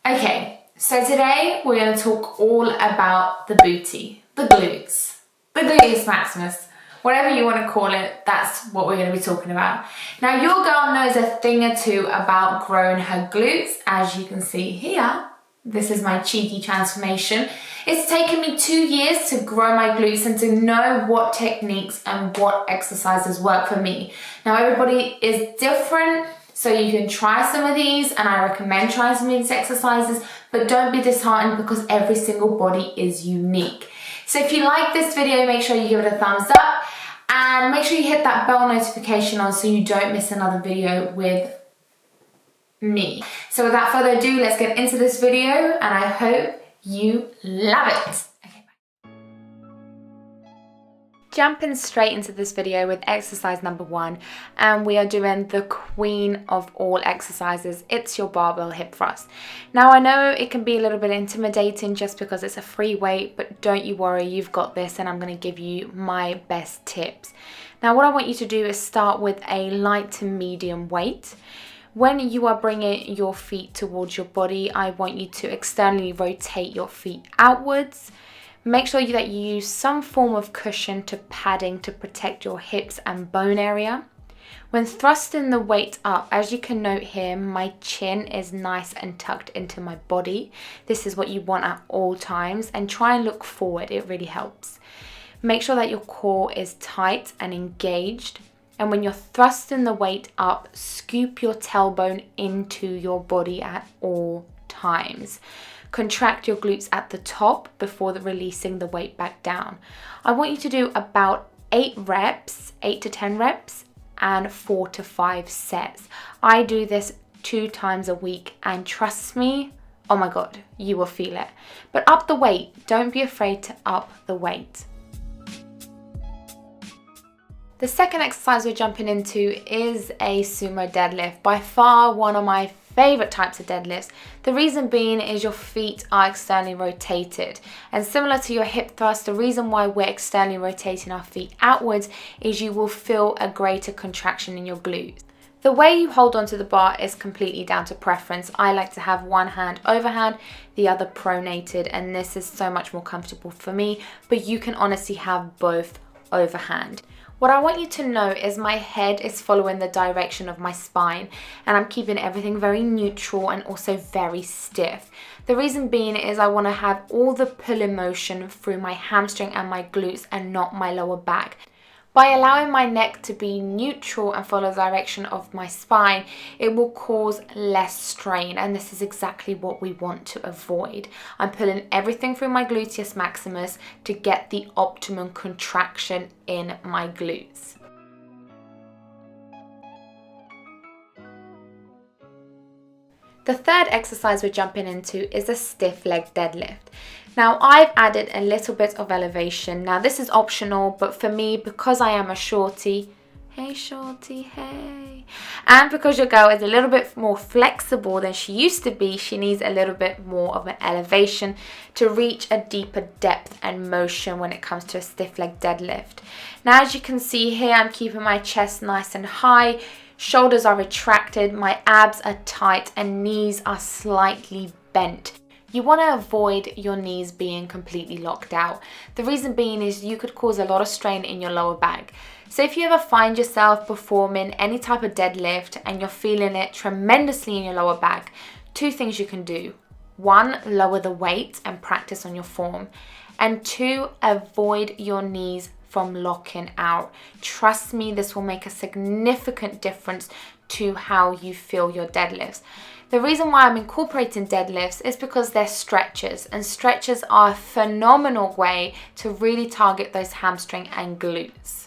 Okay, so today we're going to talk all about the booty, the glutes, the gluteus maximus, whatever you want to call it, that's what we're going to be talking about. Now, your girl knows a thing or two about growing her glutes. As you can see here, this is my cheeky transformation. It's taken me 2 years to grow my glutes and to know what techniques and what exercises work for me. Now, everybody is different, so you can try some of these, and I recommend trying some of these exercises, but don't be disheartened because every single body is unique. So if you like this video, make sure you give it a thumbs up and make sure you hit that bell notification on so you don't miss another video with me. So without further ado, let's get into this video and I hope you love it. Jumping straight into this video with exercise number 1, and we are doing the queen of all exercises. It's your barbell hip thrust. Now, I know it can be a little bit intimidating just because it's a free weight, but don't you worry, you've got this, and I'm going to give you my best tips. Now, what I want you to do is start with a light to medium weight. When you are bringing your feet towards your body, I want you to externally rotate your feet outwards. Make sure that you use some form of cushion to padding to protect your hips and bone area. When thrusting the weight up, as you can note here, my chin is nice and tucked into my body. This is what you want at all times, and try and look forward, it really helps. Make sure that your core is tight and engaged, and when you're thrusting the weight up, scoop your tailbone into your body at all times. Contract your glutes at the top before releasing the weight back down. I want you to do about 8 to 10 reps, and 4 to 5 sets. I do this 2 times a week, and trust me, oh my God, you will feel it. But up the weight, don't be afraid to up the weight. The second exercise we're jumping into is a sumo deadlift, by far one of my favorite types of deadlifts. The reason being is your feet are externally rotated, and similar to your hip thrust, the reason why we're externally rotating our feet outwards is you will feel a greater contraction in your glutes. The way you hold onto the bar is completely down to preference. I like to have one hand overhand, the other pronated, and this is so much more comfortable for me, but you can honestly have both overhand. What I want you to know is my head is following the direction of my spine, and I'm keeping everything very neutral and also very stiff. The reason being is I want to have all the pulling motion through my hamstring and my glutes and not my lower back. By allowing my neck to be neutral and follow the direction of my spine, it will cause less strain, and this is exactly what we want to avoid. I'm pulling everything through my gluteus maximus to get the optimum contraction in my glutes. The third exercise we're jumping into is a stiff leg deadlift. Now, I've added a little bit of elevation. Now, this is optional, but for me, because I am a shorty, hey shorty, hey, and because your girl is a little bit more flexible than she used to be, she needs a little bit more of an elevation to reach a deeper depth and motion when it comes to a stiff leg deadlift. Now, as you can see here, I'm keeping my chest nice and high. Shoulders are retracted, my abs are tight, and knees are slightly bent. You want to avoid your knees being completely locked out. The reason being is you could cause a lot of strain in your lower back. So if you ever find yourself performing any type of deadlift and you're feeling it tremendously in your lower back, 2 things you can do. 1, lower the weight and practice on your form. And 2, avoid your knees from locking out. Trust me, this will make a significant difference to how you feel your deadlifts. The reason why I'm incorporating deadlifts is because they're stretches, and stretches are a phenomenal way to really target those hamstring and glutes.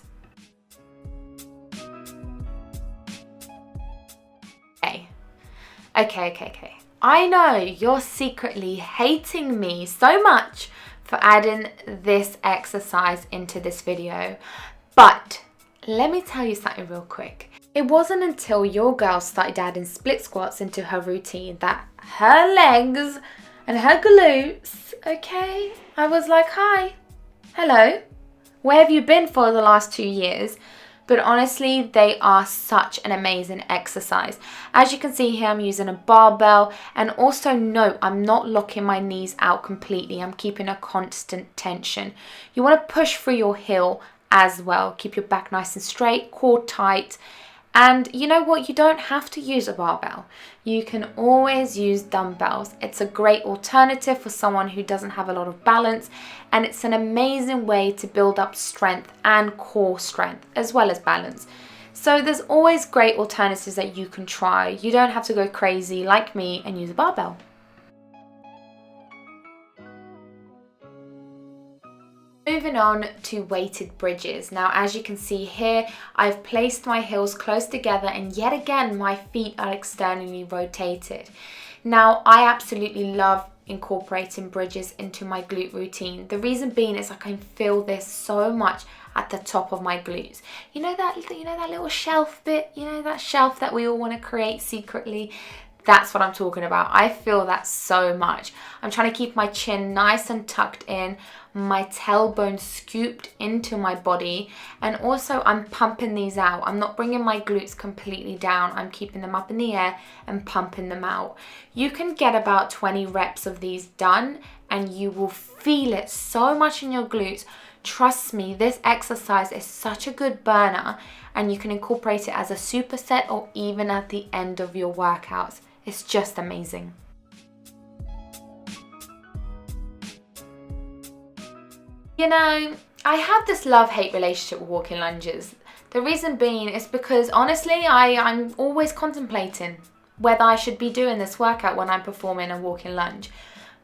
Okay. I know you're secretly hating me so much for adding this exercise into this video, but let me tell you something real quick. It wasn't until your girl started adding split squats into her routine that her legs and her glutes, okay, I was like, hi, hello, where have you been for the last 2 years? but honestly, they are such an amazing exercise. As you can see here, I'm using a barbell, and also note, I'm not locking my knees out completely. I'm keeping a constant tension. You want to push through your heel as well. Keep your back nice and straight, core tight. And you know what? You don't have to use a barbell. You can always use dumbbells. It's a great alternative for someone who doesn't have a lot of balance, and it's an amazing way to build up strength and core strength as well as balance. So there's always great alternatives that you can try. You don't have to go crazy like me and use a barbell. Moving on to weighted bridges. Now, as you can see here, I've placed my heels close together, and yet again, my feet are externally rotated. Now, I absolutely love incorporating bridges into my glute routine. The reason being is I can feel this so much at the top of my glutes. You know that little shelf bit? You know that shelf that we all want to create secretly? That's what I'm talking about. I feel that so much. I'm trying to keep my chin nice and tucked in, my tailbone scooped into my body, and also I'm pumping these out. I'm not bringing my glutes completely down. I'm keeping them up in the air and pumping them out. You can get about 20 reps of these done, and you will feel it so much in your glutes. Trust me, this exercise is such a good burner, and you can incorporate it as a superset or even at the end of your workouts. It's just amazing. You know, I have this love-hate relationship with walking lunges. The reason being is because honestly, I'm always contemplating whether I should be doing this workout when I'm performing a walking lunge.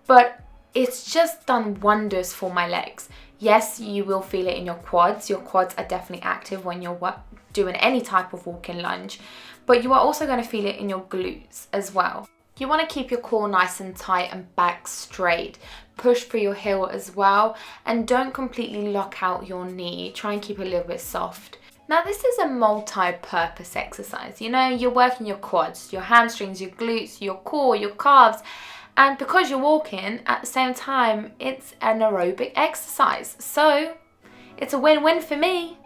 But it's just done wonders for my legs. Yes, you will feel it in your quads. Your quads are definitely active when you're doing any type of walking lunge, but you are also going to feel it in your glutes as well. You want to keep your core nice and tight and back straight. Push through your heel as well, and don't completely lock out your knee. Try and keep it a little bit soft. Now, this is a multi-purpose exercise. You know, you're working your quads, your hamstrings, your glutes, your core, your calves. And because you're walking, at the same time, it's an aerobic exercise. So it's a win-win for me.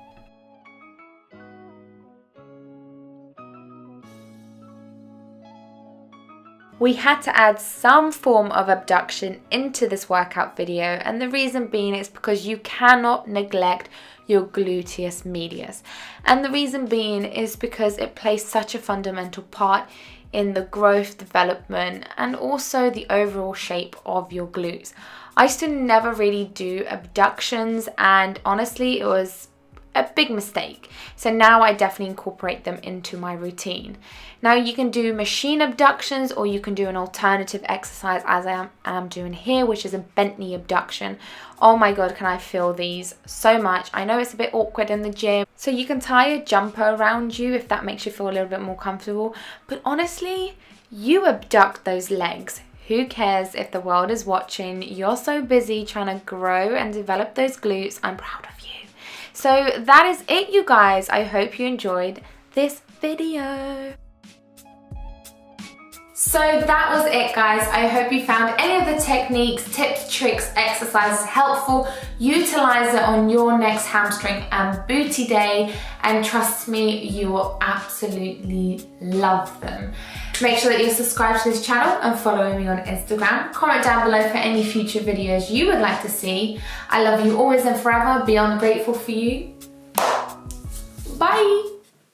We had to add some form of abduction into this workout video, and the reason being is because you cannot neglect your gluteus medius. And the reason being is because it plays such a fundamental part in the growth, development, and also the overall shape of your glutes. I used to never really do abductions, and honestly, it was a big mistake. So now I definitely incorporate them into my routine. Now you can do machine abductions, or you can do an alternative exercise as I am doing here, which is a bent knee abduction. Oh my god, can I feel these so much. I know it's a bit awkward in the gym, so you can tie a jumper around you if that makes you feel a little bit more comfortable, but honestly, you abduct those legs. Who cares if the world is watching? You're so busy trying to grow and develop those glutes. I'm proud of you. So that is it, you guys. I hope you enjoyed this video. So that was it, guys. I hope you found any of the techniques, tips, tricks, exercises helpful. Utilize it on your next hamstring and booty day, and trust me, you will absolutely love them. Make sure that you're subscribed to this channel and following me on Instagram. Comment down below for any future videos you would like to see. I love you always and forever. Beyond grateful for you. Bye.